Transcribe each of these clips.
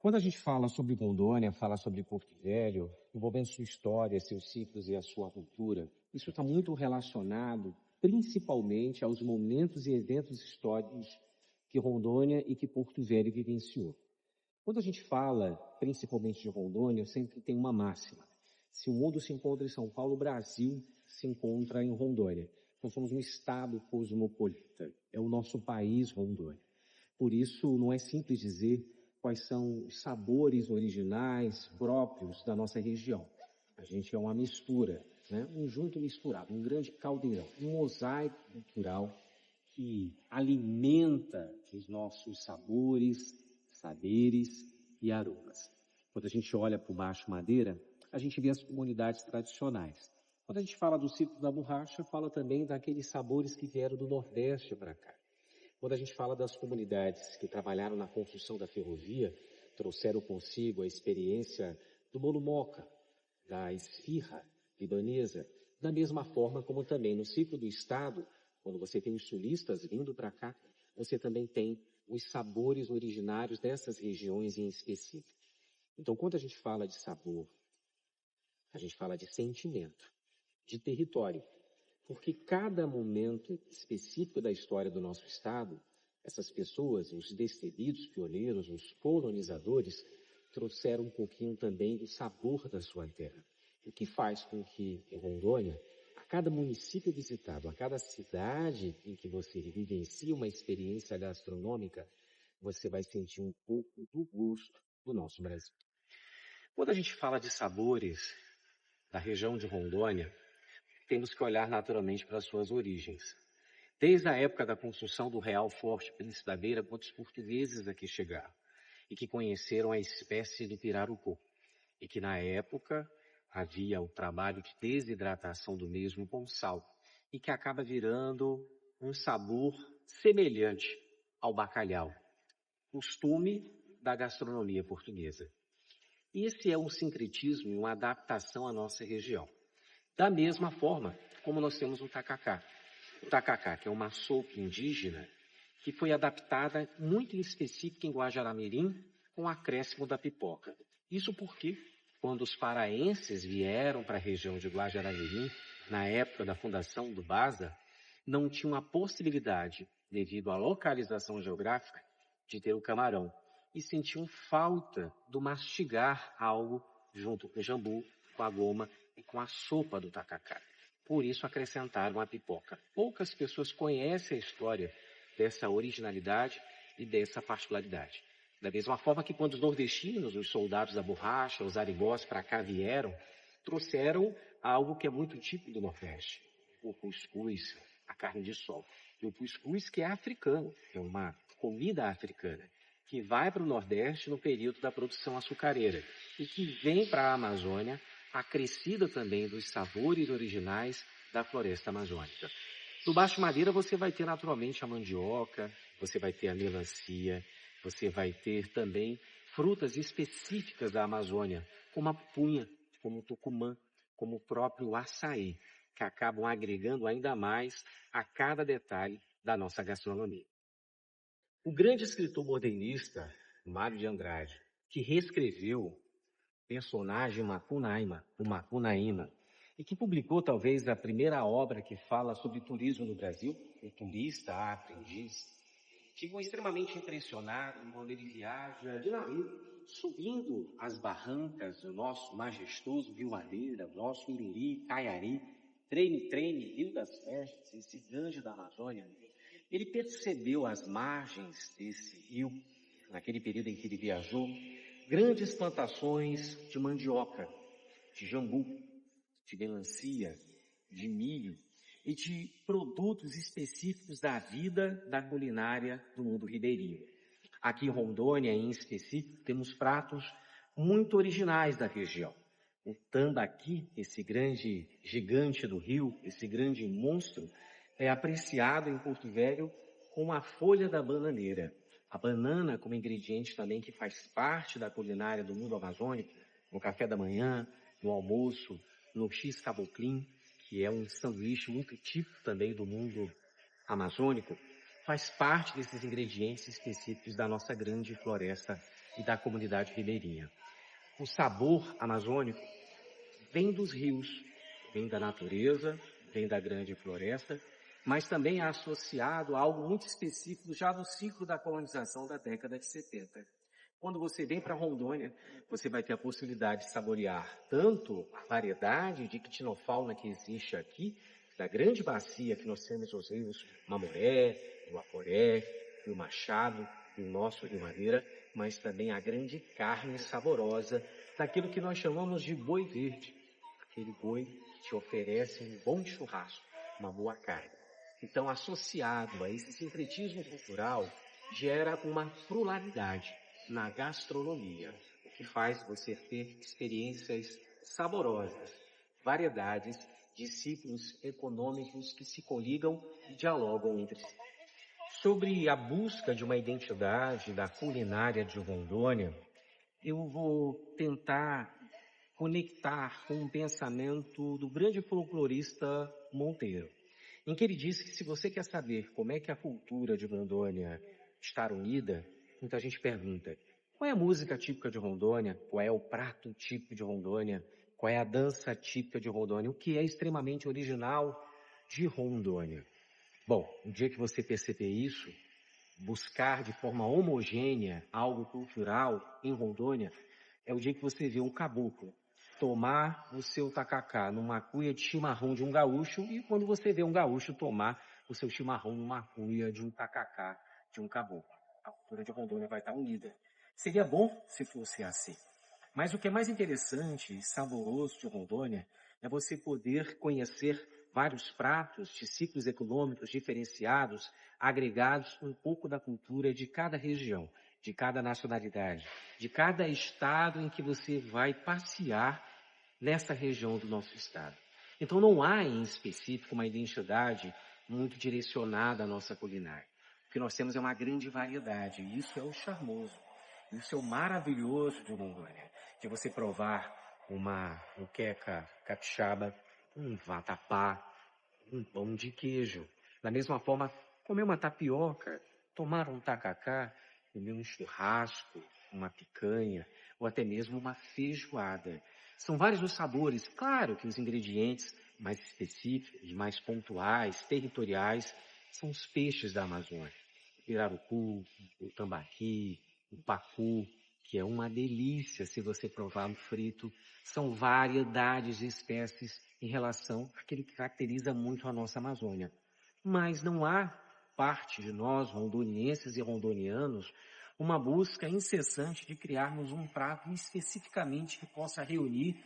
Quando a gente fala sobre Rondônia, fala sobre Porto Velho, envolvendo sua história, seus ciclos e a sua cultura, isso está muito relacionado principalmente aos momentos e eventos históricos que Rondônia e que Porto Velho vivenciou. Quando a gente fala principalmente de Rondônia, sempre tem uma máxima. Se o mundo se encontra em São Paulo, o Brasil se encontra em Rondônia. Nós somos um estado cosmopolita. É o nosso país, Rondônia. Por isso, não é simples dizer quais são os sabores originais próprios da nossa região. A gente é uma mistura, né? Um junto misturado, um grande caldeirão, um mosaico cultural que alimenta os nossos sabores, saberes e aromas. Quando a gente olha para o Baixo Madeira, a gente vê as comunidades tradicionais. Quando a gente fala do ciclo da borracha, fala também daqueles sabores que vieram do Nordeste para cá. Quando a gente fala das comunidades que trabalharam na construção da ferrovia, trouxeram consigo a experiência do bolo moca, da esfirra libanesa, da mesma forma como também no ciclo do Estado, quando você tem os sulistas vindo para cá, você também tem os sabores originários dessas regiões em específico. Então, quando a gente fala de sabor, a gente fala de sentimento, de território. Porque cada momento específico da história do nosso Estado, essas pessoas, os destemidos pioneiros, os colonizadores, trouxeram um pouquinho também do sabor da sua terra. O que faz com que, em Rondônia, a cada município visitado, a cada cidade em que você vivencia uma experiência gastronômica, você vai sentir um pouco do gosto do nosso Brasil. Quando a gente fala de sabores da região de Rondônia, temos que olhar naturalmente para as suas origens. Desde a época da construção do Real Forte Príncipe da Beira, quantos portugueses aqui chegaram e que conheceram a espécie do pirarucu, e que na época havia o trabalho de desidratação do mesmo com sal, e que acaba virando um sabor semelhante ao bacalhau, costume da gastronomia portuguesa. Esse é um sincretismo e uma adaptação à nossa região. Da mesma forma como nós temos o tacacá. O tacacá, que é uma sopa indígena que foi adaptada muito em específico em Guajará-Mirim com o acréscimo da pipoca. Isso porque, quando os paraenses vieram para a região de Guajará-Mirim, na época da fundação do Baza, não tinham a possibilidade, devido à localização geográfica, de ter o camarão. E sentiam falta do mastigar algo junto com o jambu, com a goma e com a sopa do tacacá. Por isso acrescentaram a pipoca. Poucas pessoas conhecem a história dessa originalidade e dessa particularidade. Da mesma forma que quando os nordestinos, os soldados da borracha, os arigós para cá vieram, trouxeram algo que é muito típico do Nordeste. O cuscuz, a carne de sol. E o cuscuz que é africano, é uma comida africana, que vai para o Nordeste no período da produção açucareira e que vem para a Amazônia acrescida também dos sabores originais da floresta amazônica. No Baixo Madeira você vai ter naturalmente a mandioca, você vai ter a melancia, você vai ter também frutas específicas da Amazônia, como a pupunha, como o tucumã, como o próprio açaí, que acabam agregando ainda mais a cada detalhe da nossa gastronomia. O grande escritor modernista, Mário de Andrade, que reescreveu personagem Macunaíma, o Macunaíma, e que publicou talvez a primeira obra que fala sobre turismo no Brasil, O Turista a Aprendiz, ficou extremamente impressionado quando ele viaja de navio, subindo as barrancas do nosso majestoso Rio Madeira, nosso Iriri, Caiari, Treme-Treme, Rio das Festas, esse grande da Amazônia. Ele percebeu as margens desse rio, naquele período em que ele viajou, grandes plantações de mandioca, de jambu, de melancia, de milho e de produtos específicos da vida da culinária do mundo ribeirinho. Aqui em Rondônia, em específico, temos pratos muito originais da região. O tambaqui, esse grande gigante do rio, esse grande monstro, é apreciado em Porto Velho com a folha da bananeira. A banana como ingrediente também que faz parte da culinária do mundo amazônico, no café da manhã, no almoço, no x-caboclim, que é um sanduíche muito típico também do mundo amazônico, faz parte desses ingredientes específicos da nossa grande floresta e da comunidade ribeirinha. O sabor amazônico vem dos rios, vem da natureza, vem da grande floresta, mas também é associado a algo muito específico já no ciclo da colonização da década de 70. Quando você vem para Rondônia, você vai ter a possibilidade de saborear tanto a variedade de quitinofauna que existe aqui, da grande bacia que nós temos os rios Mamoré, o Aporé, o Machado, e o nosso Rio Madeira, mas também a grande carne saborosa daquilo que nós chamamos de boi verde, aquele boi que te oferece um bom churrasco, uma boa carne. Então, associado a esse sincretismo cultural, gera uma pluralidade na gastronomia, o que faz você ter experiências saborosas, variedades de ciclos econômicos que se coligam e dialogam entre si. Sobre a busca de uma identidade da culinária de Rondônia, eu vou tentar conectar com um pensamento do grande folclorista Monteiro, em que ele disse que se você quer saber como é que a cultura de Rondônia está unida, muita gente pergunta, qual é a música típica de Rondônia? Qual é o prato típico de Rondônia? Qual é a dança típica de Rondônia? O que é extremamente original de Rondônia? Bom, o dia que você perceber isso, buscar de forma homogênea algo cultural em Rondônia, é o dia que você vê um caboclo tomar o seu tacacá numa cuia de chimarrão de um gaúcho e quando você vê um gaúcho tomar o seu chimarrão numa cuia de um tacacá de um caboclo. A cultura de Rondônia vai estar unida. Seria bom se fosse assim. Mas o que é mais interessante e saboroso de Rondônia é você poder conhecer vários pratos de ciclos econômicos diferenciados, agregados um pouco da cultura de cada região, de cada nacionalidade, de cada estado em que você vai passear nessa região do nosso estado. Então não há em específico uma identidade muito direcionada à nossa culinária. O que nós temos é uma grande variedade, e isso é o charmoso, isso é o maravilhoso de Rondônia, de você provar uma moqueca capixaba, um vatapá, um pão de queijo. Da mesma forma, comer uma tapioca, tomar um tacacá, comer um churrasco, uma picanha, ou até mesmo uma feijoada. São vários os sabores. Claro que os ingredientes mais específicos, mais pontuais, territoriais, são os peixes da Amazônia. O pirarucu, o tambaqui, o pacu, que é uma delícia se você provar no frito. São variedades de espécies em relação àquilo que caracteriza muito a nossa Amazônia. Mas não há parte de nós, rondonienses e rondonianos, uma busca incessante de criarmos um prato especificamente que possa reunir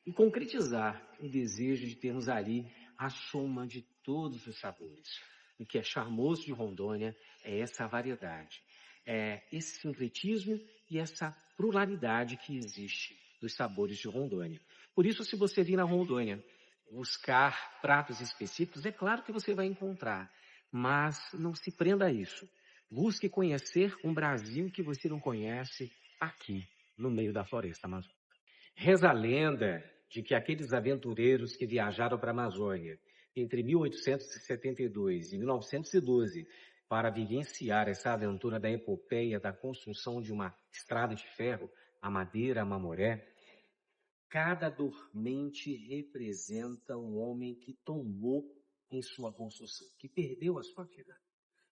e concretizar o desejo de termos ali a soma de todos os sabores. O que é charmoso de Rondônia é essa variedade, é esse sincretismo e essa pluralidade que existe dos sabores de Rondônia. Por isso, se você vir na Rondônia buscar pratos específicos, é claro que você vai encontrar, mas não se prenda a isso. Busque conhecer um Brasil que você não conhece aqui, no meio da floresta amazônica. Reza a lenda de que aqueles aventureiros que viajaram para a Amazônia entre 1872 e 1912 para vivenciar essa aventura da epopeia da construção de uma estrada de ferro, a Madeira, a Mamoré, cada dormente representa um homem que tombou em sua construção, que perdeu a sua vida.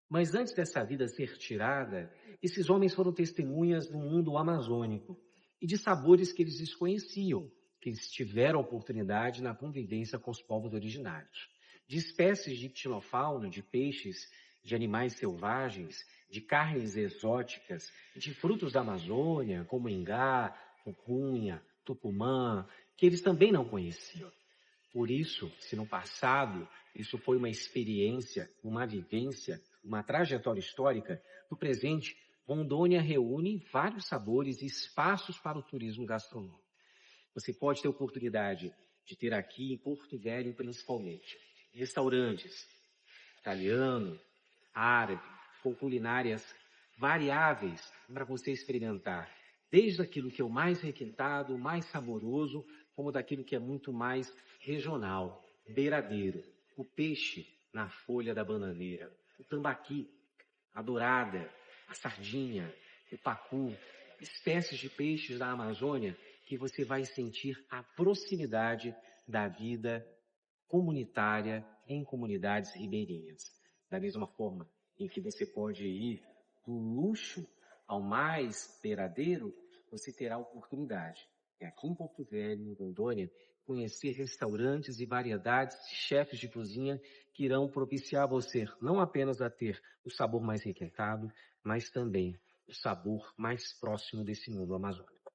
Mas antes dessa vida ser tirada, esses homens foram testemunhas do mundo amazônico e de sabores que eles desconheciam, que eles tiveram oportunidade na convivência com os povos originários. De espécies de ictinofauna, de peixes, de animais selvagens, de carnes exóticas, de frutos da Amazônia, como ingá, pupunha, tucumã, que eles também não conheciam. Por isso, se no passado isso foi uma experiência, uma vivência, uma trajetória histórica, no presente, Rondônia reúne vários sabores e espaços para o turismo gastronômico. Você pode ter oportunidade de ter aqui em Porto Velho, principalmente, restaurantes italiano, árabe, com culinárias variáveis para você experimentar, desde aquilo que é o mais requintado, mais saboroso, como daquilo que é muito mais regional, beiradeiro. O peixe na folha da bananeira, o tambaqui, a dourada, a sardinha, o pacu, espécies de peixes da Amazônia que você vai sentir a proximidade da vida comunitária em comunidades ribeirinhas. Da mesma forma em que você pode ir do luxo ao mais beiradeiro, você terá a oportunidade. E aqui em Porto Velho, em Rondônia, conhecer restaurantes e variedades de chefes de cozinha que irão propiciar você não apenas a ter o sabor mais requintado, mas também o sabor mais próximo desse mundo amazônico.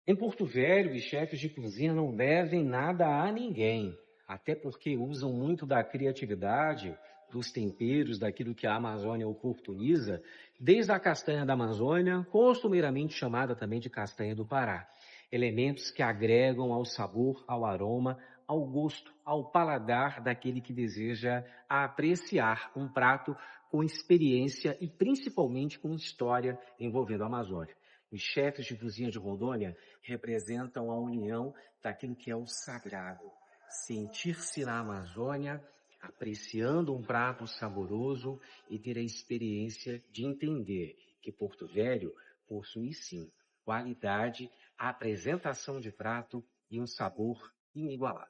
Em Porto Velho, os chefes de cozinha não devem nada a ninguém, até porque usam muito da criatividade, dos temperos, daquilo que a Amazônia oportuniza, desde a castanha da Amazônia, costumeiramente chamada também de castanha do Pará. Elementos que agregam ao sabor, ao aroma, ao gosto, ao paladar daquele que deseja apreciar um prato com experiência e principalmente com história envolvendo a Amazônia. Os chefes de cozinha de Rondônia representam a união daquilo que é o sagrado. Sentir-se na Amazônia, apreciando um prato saboroso e ter a experiência de entender que Porto Velho possui sim qualidade, a apresentação de prato e um sabor inigualável.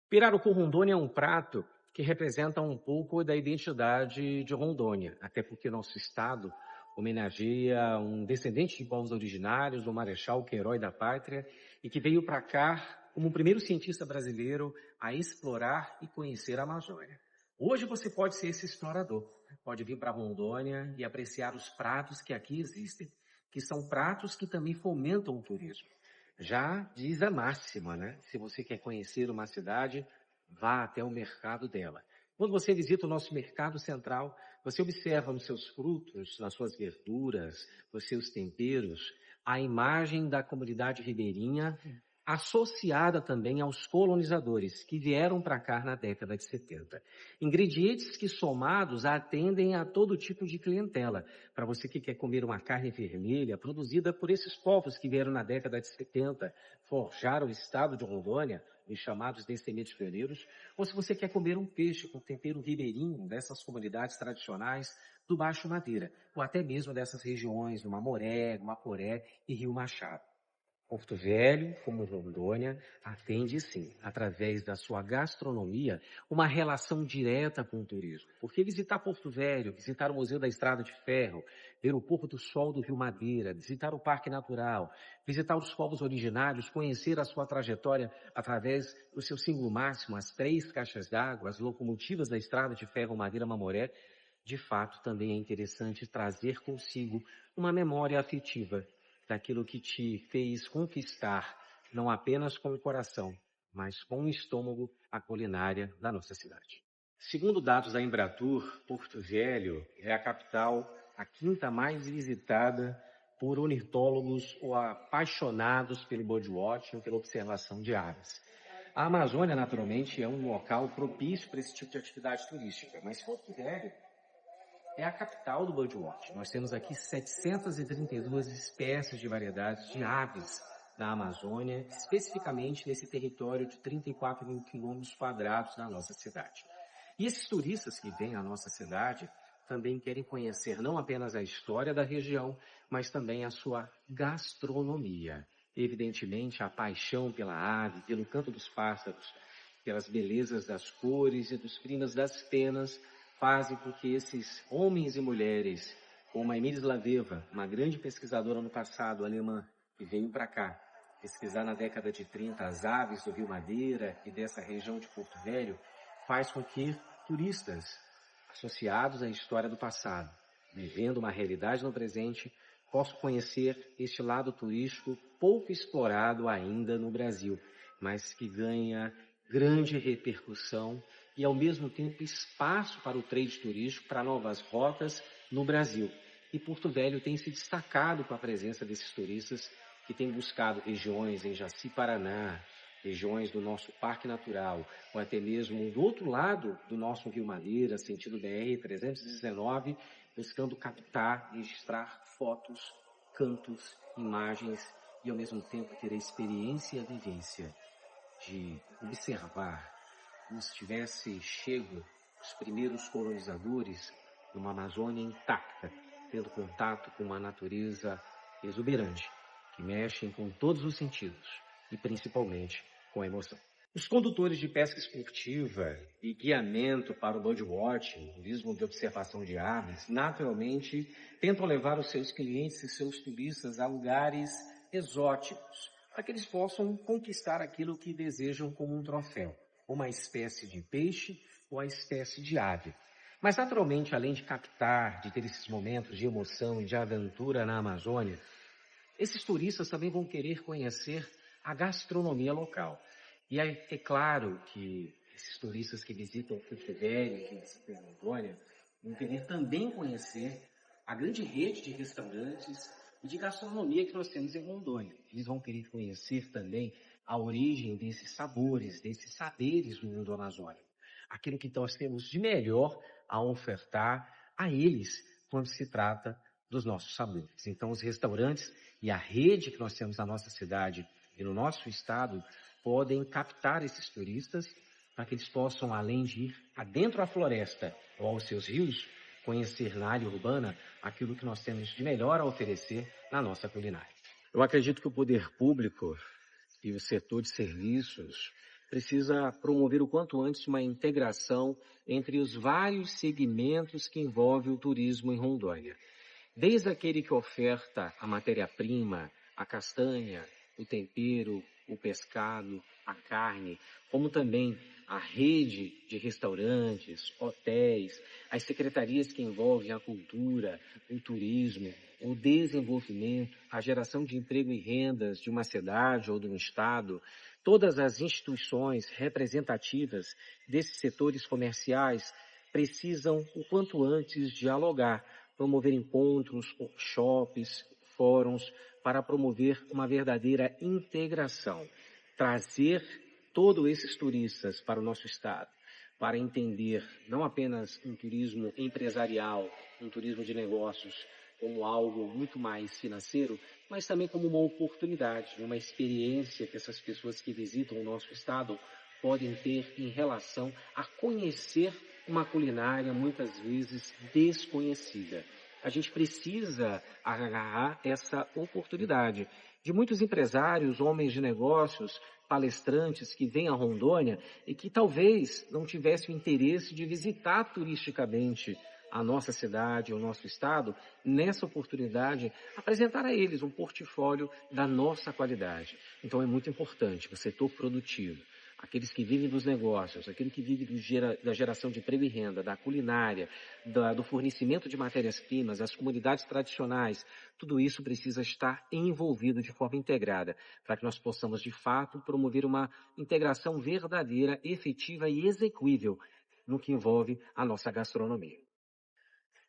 Pirarucu Rondônia é um prato que representa um pouco da identidade de Rondônia, até porque nosso estado homenageia um descendente de povos originários, o Marechal, que é herói da pátria, e que veio para cá como o primeiro cientista brasileiro a explorar e conhecer a Amazônia. Hoje você pode ser esse explorador, pode vir para Rondônia e apreciar os pratos que aqui existem, que são pratos que também fomentam o turismo. Já diz a máxima, né? Se você quer conhecer uma cidade, vá até o mercado dela. Quando você visita o nosso mercado central, você observa nos seus frutos, nas suas verduras, nos seus temperos, a imagem da comunidade ribeirinha associada também aos colonizadores que vieram para cá na década de 70. Ingredientes que somados atendem a todo tipo de clientela. Para você que quer comer uma carne vermelha produzida por esses povos que vieram na década de 70, forjaram o estado de Rondônia, os chamados descendentes pioneiros, ou se você quer comer um peixe com tempero ribeirinho dessas comunidades tradicionais do Baixo Madeira, ou até mesmo dessas regiões do Mamoré, Guaporé e Rio Machado. Porto Velho, como Rondônia, atende sim, através da sua gastronomia, uma relação direta com o turismo. Porque visitar Porto Velho, visitar o Museu da Estrada de Ferro, ver o Pôr do Sol do Rio Madeira, visitar o Parque Natural, visitar os povos originários, conhecer a sua trajetória através do seu símbolo máximo, as 3 caixas d'água, as locomotivas da Estrada de Ferro Madeira Mamoré, de fato também é interessante trazer consigo uma memória afetiva daquilo que te fez conquistar, não apenas com o coração, mas com o estômago, a culinária da nossa cidade. Segundo dados da Embratur, Porto Velho é a capital, a 5ª mais visitada por ornitólogos ou apaixonados pelo birdwatching, pela observação de aves. A Amazônia, naturalmente, é um local propício para esse tipo de atividade turística, mas Porto Velho é a capital do birdwatch. Nós temos aqui 732 espécies de variedades de aves da Amazônia, especificamente nesse território de 34 mil quilômetros quadrados da nossa cidade. E esses turistas que vêm à nossa cidade também querem conhecer não apenas a história da região, mas também a sua gastronomia. Evidentemente, a paixão pela ave, pelo canto dos pássaros, pelas belezas das cores e dos climas das penas, fazem com que esses homens e mulheres, como a Emília Slaveva, uma grande pesquisadora no passado, alemã, que veio para cá pesquisar na década de 30 as aves do Rio Madeira e dessa região de Porto Velho, faz com que turistas associados à história do passado, vivendo uma realidade no presente, possam conhecer este lado turístico pouco explorado ainda no Brasil, mas que ganha grande repercussão e, ao mesmo tempo, espaço para o trade turístico, para novas rotas no Brasil. E Porto Velho tem se destacado com a presença desses turistas que têm buscado regiões em Jaci, Paraná, regiões do nosso Parque Natural, ou até mesmo do outro lado do nosso Rio Madeira, sentido BR-319, buscando captar, registrar fotos, cantos, imagens e, ao mesmo tempo, ter a experiência e a vivência de observar como se tivesse chego os primeiros colonizadores numa Amazônia intacta, tendo contato com uma natureza exuberante, que mexe com todos os sentidos e principalmente com a emoção. Os condutores de pesca esportiva e guiamento para o birdwatching, turismo de observação de aves, naturalmente tentam levar os seus clientes e seus turistas a lugares exóticos, para que eles possam conquistar aquilo que desejam como um troféu, uma espécie de peixe ou a espécie de ave. Mas naturalmente, além de captar, de ter esses momentos de emoção e de aventura na Amazônia, esses turistas também vão querer conhecer a gastronomia local. E é claro que esses turistas que visitam Porto Velho, que visitam Rondônia, vão querer também conhecer a grande rede de restaurantes e de gastronomia que nós temos em Rondônia. Eles vão querer conhecer também a origem desses sabores, desses saberes do mundo amazônico. Aquilo que nós temos de melhor a ofertar a eles quando se trata dos nossos sabores. Então, os restaurantes e a rede que nós temos na nossa cidade e no nosso estado podem captar esses turistas para que eles possam, além de ir adentro da floresta ou aos seus rios, conhecer na área urbana aquilo que nós temos de melhor a oferecer na nossa culinária. Eu acredito que o poder público e o setor de serviços precisa promover o quanto antes uma integração entre os vários segmentos que envolvem o turismo em Rondônia. Desde aquele que oferta a matéria-prima, a castanha, o tempero, o pescado, a carne, como também a rede de restaurantes, hotéis, as secretarias que envolvem a cultura, o turismo, o desenvolvimento, a geração de emprego e rendas de uma cidade ou de um estado, todas as instituições representativas desses setores comerciais precisam, o quanto antes, dialogar, promover encontros, workshops, fóruns, para promover uma verdadeira integração, trazer todos esses turistas para o nosso estado, para entender não apenas um turismo empresarial, um turismo de negócios, como algo muito mais financeiro, mas também como uma oportunidade, uma experiência que essas pessoas que visitam o nosso estado podem ter em relação a conhecer uma culinária muitas vezes desconhecida. A gente precisa agarrar essa oportunidade de muitos empresários, homens de negócios, palestrantes que vêm a Rondônia e que talvez não tivessem o interesse de visitar turisticamente a nossa cidade, o nosso estado, nessa oportunidade, apresentar a eles um portfólio da nossa qualidade. Então é muito importante o setor produtivo, aqueles que vivem dos negócios, aquele que vive da geração de emprego e renda, da culinária, do fornecimento de matérias-primas, as comunidades tradicionais, tudo isso precisa estar envolvido de forma integrada, para que nós possamos, de fato, promover uma integração verdadeira, efetiva e execuível no que envolve a nossa gastronomia.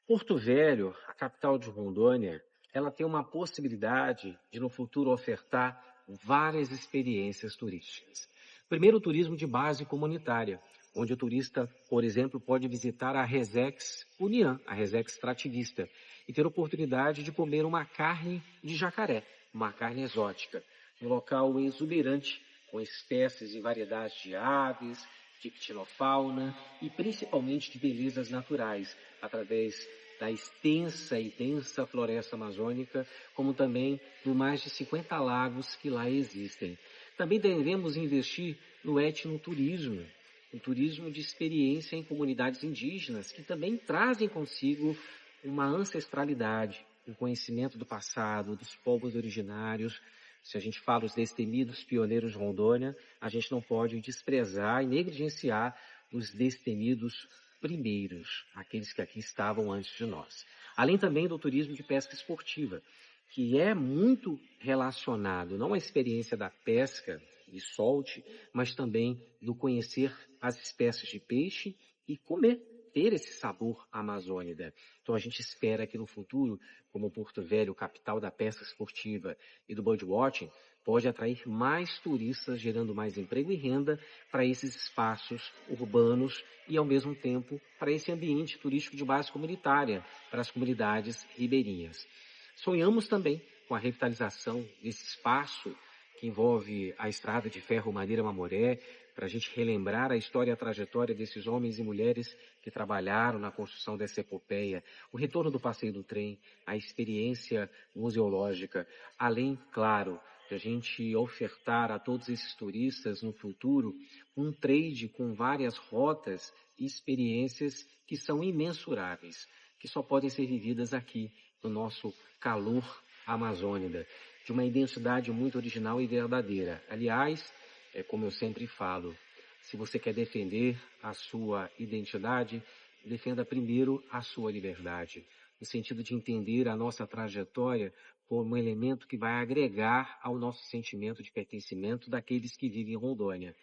Porto Velho, a capital de Rondônia, ela tem uma possibilidade de, no futuro, ofertar várias experiências turísticas. Primeiro, o turismo de base comunitária, onde o turista, por exemplo, pode visitar a Resex União, a Resex extrativista, e ter oportunidade de comer uma carne de jacaré, uma carne exótica, um local exuberante, com espécies e variedades de aves, de ictinofauna e principalmente de belezas naturais, através da extensa e densa floresta amazônica, como também dos mais de 50 lagos que lá existem. Também devemos investir no etnoturismo, o turismo de experiência em comunidades indígenas, que também trazem consigo uma ancestralidade, um conhecimento do passado, dos povos originários. Se a gente fala os destemidos pioneiros de Rondônia, a gente não pode desprezar e negligenciar os destemidos primeiros, aqueles que aqui estavam antes de nós. Além também do turismo de pesca esportiva, que é muito relacionado não à experiência da pesca de solte, mas também do conhecer as espécies de peixe e comer, ter esse sabor amazônida. Então a gente espera que no futuro, como Porto Velho, capital da pesca esportiva e do birdwatching, pode atrair mais turistas, gerando mais emprego e renda para esses espaços urbanos e, ao mesmo tempo, para esse ambiente turístico de base comunitária, para as comunidades ribeirinhas. Sonhamos também com a revitalização desse espaço que envolve a estrada de ferro Madeira Mamoré, para a gente relembrar a história e a trajetória desses homens e mulheres que trabalharam na construção dessa epopeia, o retorno do passeio do trem, a experiência museológica, além, claro, de a gente ofertar a todos esses turistas no futuro um trade com várias rotas e experiências que são imensuráveis, que só podem ser vividas aqui no nosso calor amazônida, de uma identidade muito original e verdadeira. Aliás, é como eu sempre falo, se você quer defender a sua identidade, defenda primeiro a sua liberdade, no sentido de entender a nossa trajetória como um elemento que vai agregar ao nosso sentimento de pertencimento daqueles que vivem em Rondônia.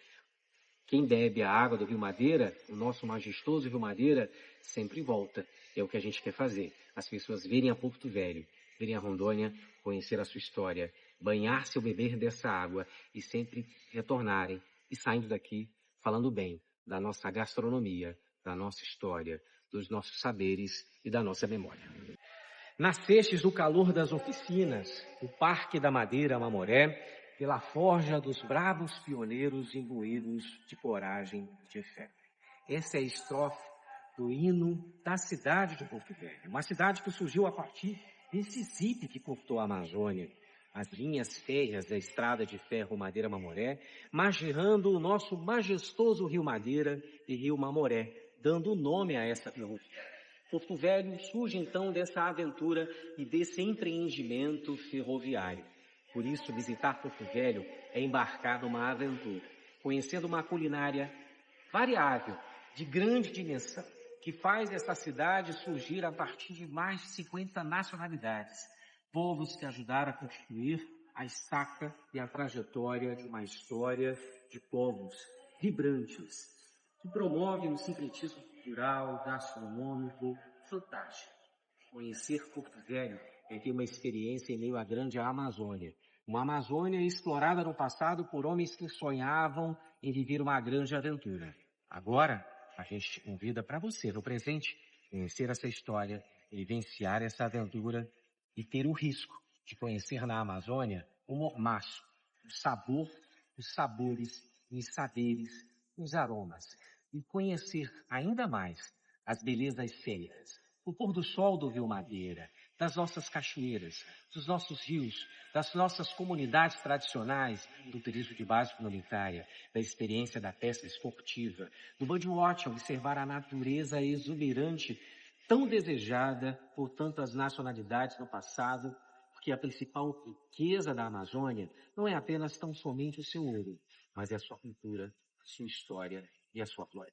Quem bebe a água do Rio Madeira, o nosso majestoso Rio Madeira, sempre volta. É o que a gente quer fazer. As pessoas virem a Porto Velho, virem a Rondônia, conhecer a sua história, banhar-se ou beber dessa água e sempre retornarem e saindo daqui falando bem da nossa gastronomia, da nossa história, dos nossos saberes e da nossa memória. Nascestes do calor das oficinas, do Parque da Madeira Mamoré, pela forja dos bravos pioneiros imbuídos de coragem e de fé. Essa é a estrofe do hino da cidade de Porto Velho, uma cidade que surgiu a partir desse zipe que cortou a Amazônia, as linhas férreas da estrada de ferro Madeira Mamoré, margeando o nosso majestoso Rio Madeira e Rio Mamoré, dando nome a essa ferrovia. Porto Velho surge então dessa aventura e desse empreendimento ferroviário. Por isso, visitar Porto Velho é embarcar numa aventura, conhecendo uma culinária variável, de grande dimensão, que faz essa cidade surgir a partir de mais de 50 nacionalidades, povos que ajudaram a construir a estaca e a trajetória de uma história de povos vibrantes, que promove um sincretismo cultural, gastronômico, fantástico. Conhecer Porto Velho é ter uma experiência em meio à grande Amazônia. Uma Amazônia explorada no passado por homens que sonhavam em viver uma grande aventura. Agora, a gente te convida para você, no presente, conhecer essa história, vivenciar essa aventura e ter o risco de conhecer na Amazônia o mormaço, o sabor, os sabores, os saberes, os aromas. E conhecer ainda mais as belezas cênicas, o pôr do sol do Rio Madeira, das nossas cachoeiras, dos nossos rios, das nossas comunidades tradicionais, do turismo de base comunitária, da experiência da pesca esportiva, do birdwatch, observar a natureza exuberante, tão desejada por tantas nacionalidades no passado, porque a principal riqueza da Amazônia não é apenas tão somente o seu ouro, mas é a sua cultura, a sua história e a sua flora.